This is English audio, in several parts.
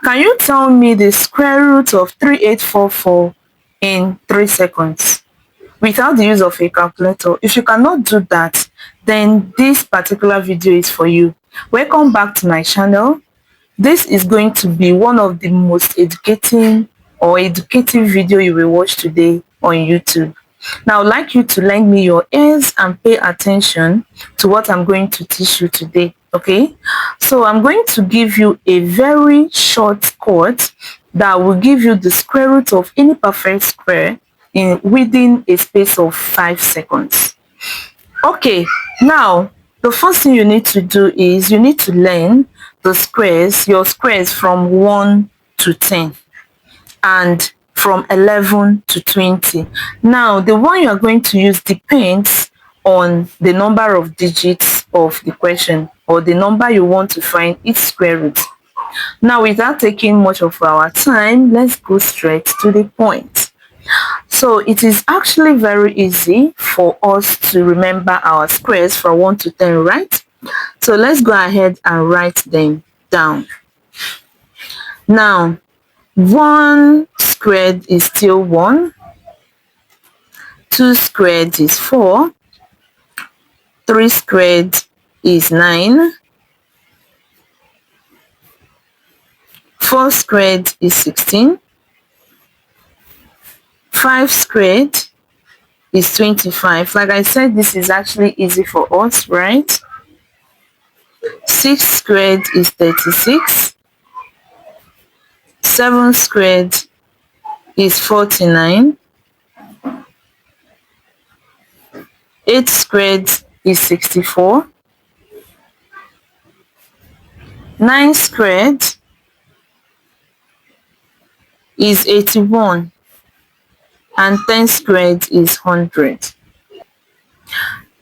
Can you tell me the square root of 3844 in 3 seconds without the use of a calculator? If you cannot do that, then this particular video is for you. Welcome back to my channel. This is going to be one of the most educative video you will watch today on YouTube. Now, I'd like you to lend me your ears and pay attention to what I'm going to teach you today. Okay, so I'm going to give you a very short cut that will give you the square root of any perfect square within a space of 5 seconds. Okay, now the first thing you need to do is you need to learn the squares, your squares from 1 to 10 and from 11 to 20. Now, the one you are going to use depends on the number of digits of the question or the number you want to find its square root. Now, without taking much of our time, let's go straight to the point. So it is actually very easy for us to remember our squares from 1 to 10, right? So let's go ahead and write them down. Now, 1 squared is still 1, 2 squared is 4, 3 squared is 9, 4 squared is 16, 5 squared is 25. Like I said, this is actually easy for us, right? 6 squared is 36, 7 squared is 49, 8 squared is 64, 9 squared is 81, and 10 squared is 100.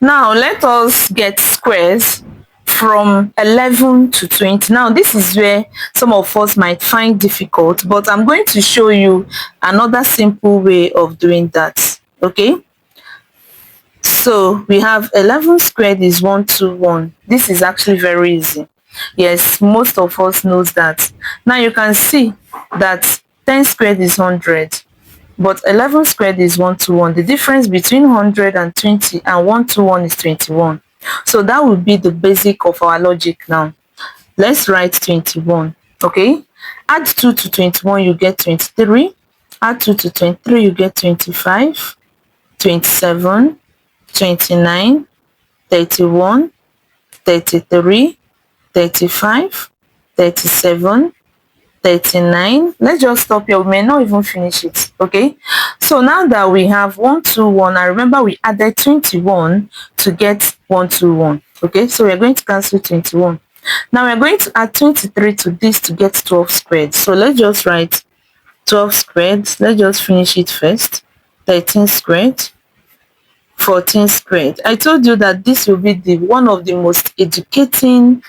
Now let us get squares from 11 to 20. Now this is where some of us might find difficult, but I'm going to show you another simple way of doing that. Okay, so we have 11 squared is 121. This is actually very easy. Yes, most of us knows that. Now you can see that 10 squared is 100, but 11 squared is 121. The difference between 100 and 20 and 121 is 21. So that would be the basic of our logic. Now let's write 21. Okay, add 2 to 21, you get 23. Add 2 to 23, you get 25, 27, 29, 31, 33, 35, 37, 39. Let's just stop here. We may not even finish it. Okay, so now that we have 121, and remember we added 21 to get 121. Okay, so we're going to cancel 21. Now we're going to add 23 to this to get 12 squared. So let's just write 12 squared. Let's just finish it first. 13 squared, 14 squared. I told you that this will be the one of the most educative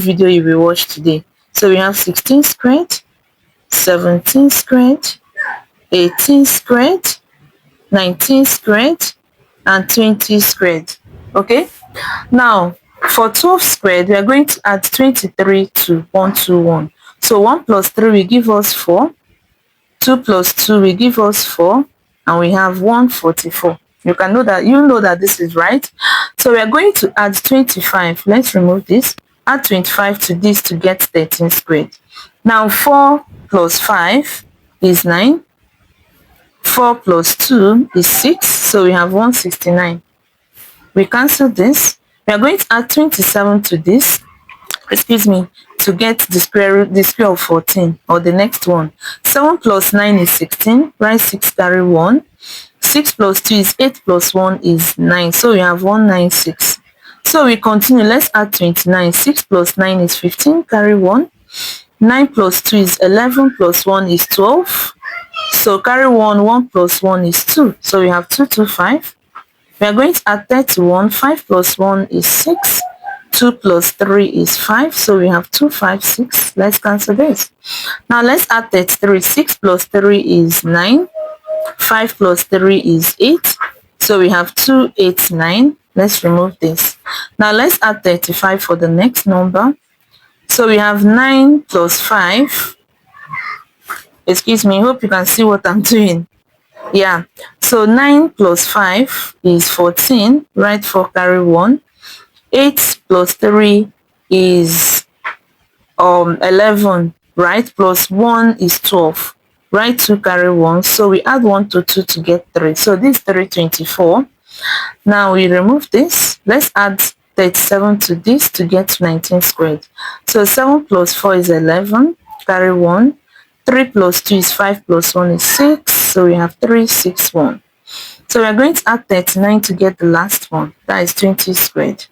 video you will watch today. So we have 16 squared, 17 squared, 18 squared, 19 squared, and 20 squared. Okay, now for 12 squared, we are going to add 23 to 121. So 1 plus 3 will give us 4, 2 plus 2 will give us 4, and we have 144. You know that this is right. So we are going to add 25. Let's remove this. Add 25 to this to get 13 squared. Now 4 plus 5 is 9. 4 plus 2 is 6. So we have 169. We cancel this. We are going to add 27 to this. Excuse me, to get the square of 14, or the next one. 7 plus 9 is 16. Write 6, carry 1. 6 plus 2 is 8 plus 1 is 9. So we have 196. So we continue. Let's add 29. 6 plus 9 is 15. Carry 1. 9 plus 2 is 11 plus 1 is 12. So carry 1. 1 plus 1 is 2. So we have 225. We are going to add 31. 5 plus 1 is 6. 2 plus 3 is 5. So we have 256. Let's cancel this. Now let's add 33. 6 plus 3 is 9. 5 plus 3 is 8. So we have 289. Let's remove this. Now let's add 35 for the next number. So we have 9 plus 5. Excuse me, hope you can see what I'm doing. Yeah, so 9 plus 5 is 14. Write 4 carry 1. 8 plus 3 is 11, right? Plus 1 is 12. Write 2 carry 1. So we add 1 to 2 to get 3. So this is 324. Now we remove this. Let's add 37 to this to get 19 squared. So 7 plus 4 is 11. Carry 1. 3 plus 2 is 5 plus 1 is 6. So we have 3, 6, 1. So we are going to add 39 to get the last one. That is 20 squared.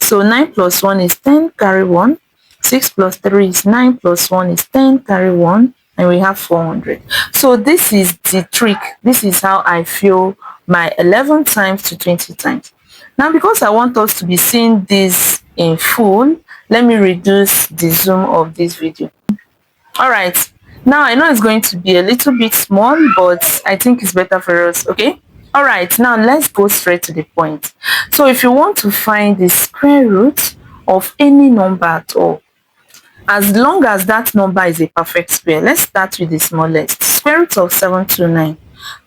So 9 plus 1 is 10, carry 1. 6 plus 3 is 9 plus 1 is 10, carry 1. And we have 400. So this is the trick. This is how I fill my 11 times to 20 times. Now, because I want us to be seeing this in full, let me reduce the zoom of this video. All right. Now, I know it's going to be a little bit small, but I think it's better for us, okay? All right. Now, let's go straight to the point. So, if you want to find the square root of any number at all, as long as that number is a perfect square, let's start with the smallest. Square root of 729.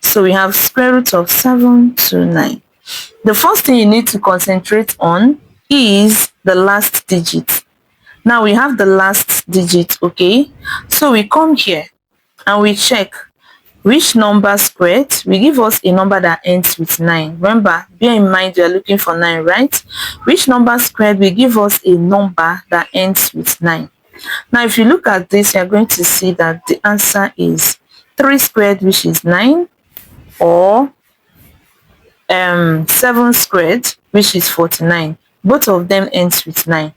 So, we have square root of 729. The first thing you need to concentrate on is the last digit. Now we have the last digit, okay? So we come here and we check which number squared will give us a number that ends with 9. Remember, bear in mind we are looking for 9, right? Which number squared will give us a number that ends with 9? Now if you look at this, you are going to see that the answer is 3 squared, which is 9, or 7 squared, which is 49. Both of them ends with 9.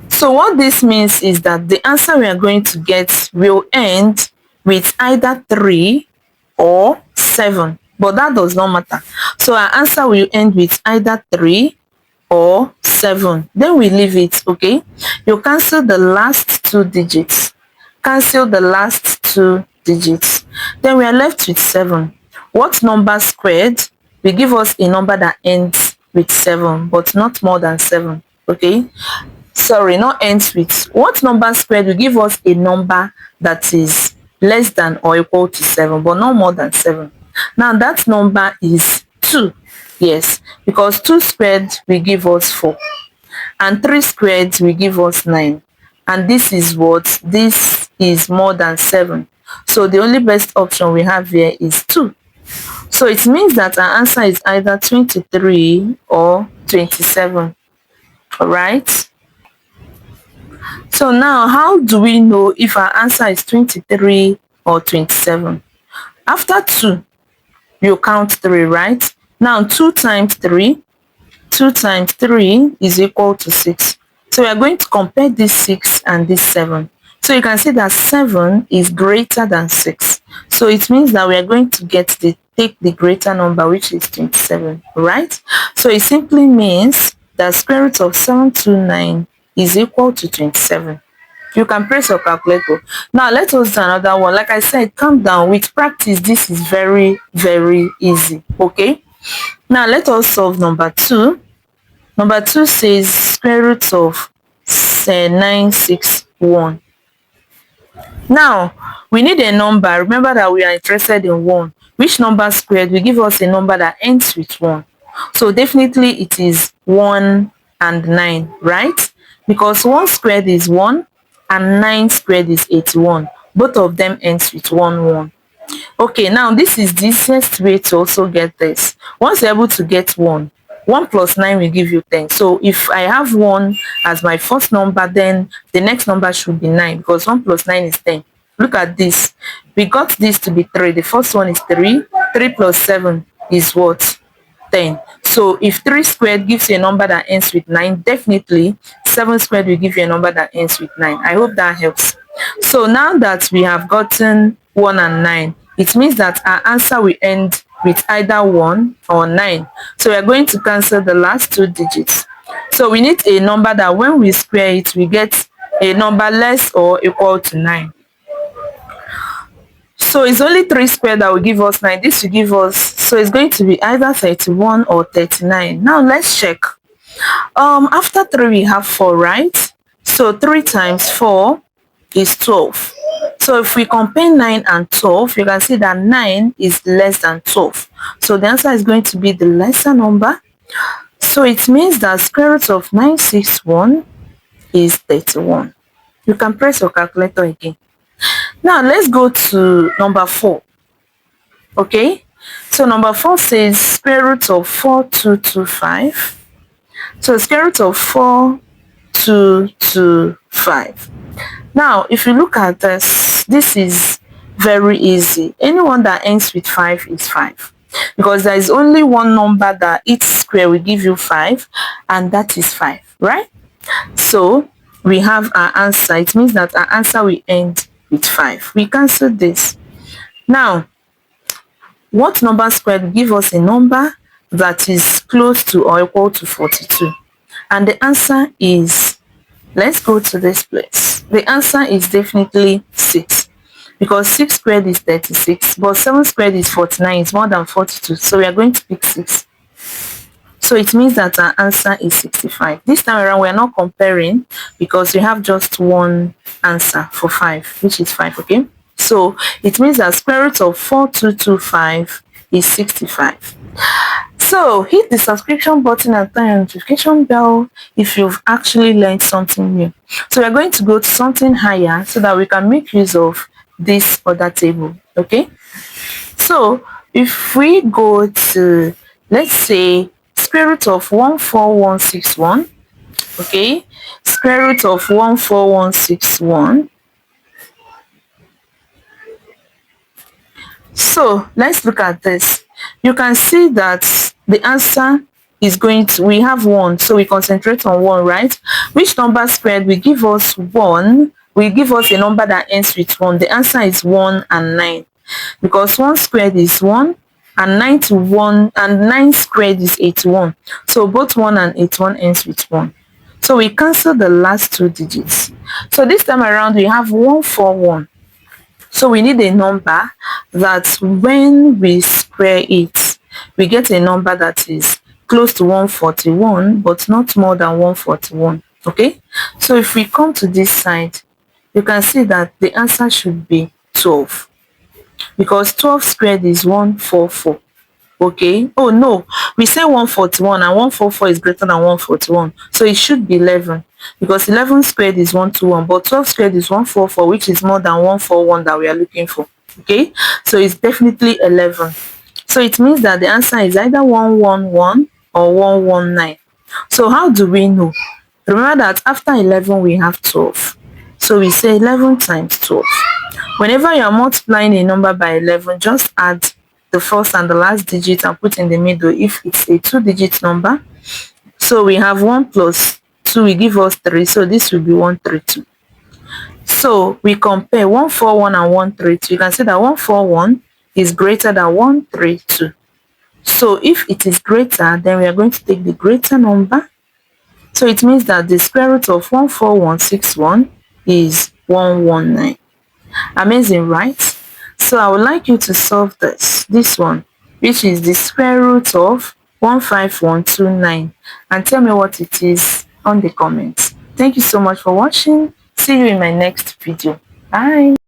So what this means is that the answer we are going to get will end with either 3 or 7, but that does not matter. So our answer will end with either 3 or 7. Then we leave it, okay? You cancel the last 2 digits. Cancel the last 2 digits. Then we are left with 7. What number squared will give us a number that ends with 7, but not more than 7, okay? Sorry, not ends with. What number squared will give us a number that is less than or equal to 7, but not more than 7. Now that number is 2. Yes, because 2 squared will give us 4. And 3 squared will give us 9. And this is what? This is more than 7. So the only best option we have here is 2. So it means that our answer is either 23 or 27. Alright? So now, how do we know if our answer is 23 or 27? After 2, you count 3, right? Now, 2 times 3, 2 times 3 is equal to 6. So we are going to compare this 6 and this 7. So you can see that 7 is greater than 6. So it means that we are going to take the greater number, which is 27, right? So it simply means that square root of 729 is equal to 27. You can press your calculator. Now let us do another one. Like I said, calm down. With practice, this is very, very easy, okay? Now let us solve number 2. Number 2 says square root of 961. Now we need a number. Remember that we are interested in 1. Which number squared will give us a number that ends with 1? So definitely it is 1 and 9, right? Because 1 squared is 1 and 9 squared is 81. Both of them ends with 1, 1. Okay, now this is the easiest way to also get this. Once you're able to get 1, 1 plus 9 will give you 10. So if I have 1 as my first number, then the next number should be 9, because 1 plus 9 is 10. Look at this. We got this to be 3. The first one is 3. 3 plus 7 is what? 10. So if 3 squared gives you a number that ends with 9, definitely 7 squared will give you a number that ends with 9. I hope that helps. So now that we have gotten 1 and 9, it means that our answer will end with either 1 or 9. So we are going to cancel the last 2 digits. So we need a number that when we square it, we get a number less or equal to 9. So it's only 3 squared that will give us 9. This will give us, so it's going to be either 31 or 39. Now let's check. After 3 we have 4, right? So 3 times 4 is 12. So if we compare 9 and 12, you can see that 9 is less than 12. So the answer is going to be the lesser number. So it means that square root of 961 is 31. You can press your calculator again. Now let's go to number 4. Okay, so number 4 says square root of 4225. So square root of 4225. Now if you look at this is very easy. Anyone that ends with 5 is 5, because there is only one number that each square will give you 5, and that is 5, right? So we have our answer. It means that our answer will end with 5. We cancel this. Now what number squared will give us a number that is close to or equal to 42? And the answer is, let's go to this place. The answer is definitely 6, because 6 squared is 36, but 7 squared is 49. It's more than 42, so we are going to pick 6. So it means that our answer is 65. This time around we are not comparing, because we have just one answer for 5, which is 5. Okay, so it means that square root of 4225 is 65. So hit the subscription button and turn on notification bell if you've actually learned something new. So we're going to go to something higher so that we can make use of this other table. Okay, so if we go to, let's say, square root of 14161. Okay, square root of 14161. So let's look at this. You can see that the answer is going to, we have 1, so we concentrate on 1, right? Which number squared will give us 1, will give us a number that ends with 1? The answer is 1 and 9, because 1 squared is 1 and 9 squared is 81. So both 1 and 81 ends with 1. So we cancel the last 2 digits. So this time around we have 141. So we need a number that when we square it, we get a number that is close to 141, but not more than 141. Okay, so if we come to this side, you can see that the answer should be 12, because 12 squared is 144. Okay, oh no, we say 141 and 144 is greater than 141, so it should be 11, because 11 squared is 121, but 12 squared is 144, which is more than 141 that we are looking for. Okay, so it's definitely 11. So it means that the answer is either 111 or 119. So how do we know? Remember that after 11 we have 12, so we say 11 times 12. Whenever you are multiplying a number by 11, just add the first and the last digit and put in the middle if it's a 2-digit number. So we have 1 plus 2 will give us 3, so this will be 132. So we compare 141 and 132. You can see that 141 is greater than 132. So if it is greater, then we are going to take the greater number. So it means that the square root of 14161 is 119. Amazing, right? So I would like you to solve this one, which is the square root of 15129, and tell me what it is on the comments. Thank you so much for watching. See you in my next video. Bye.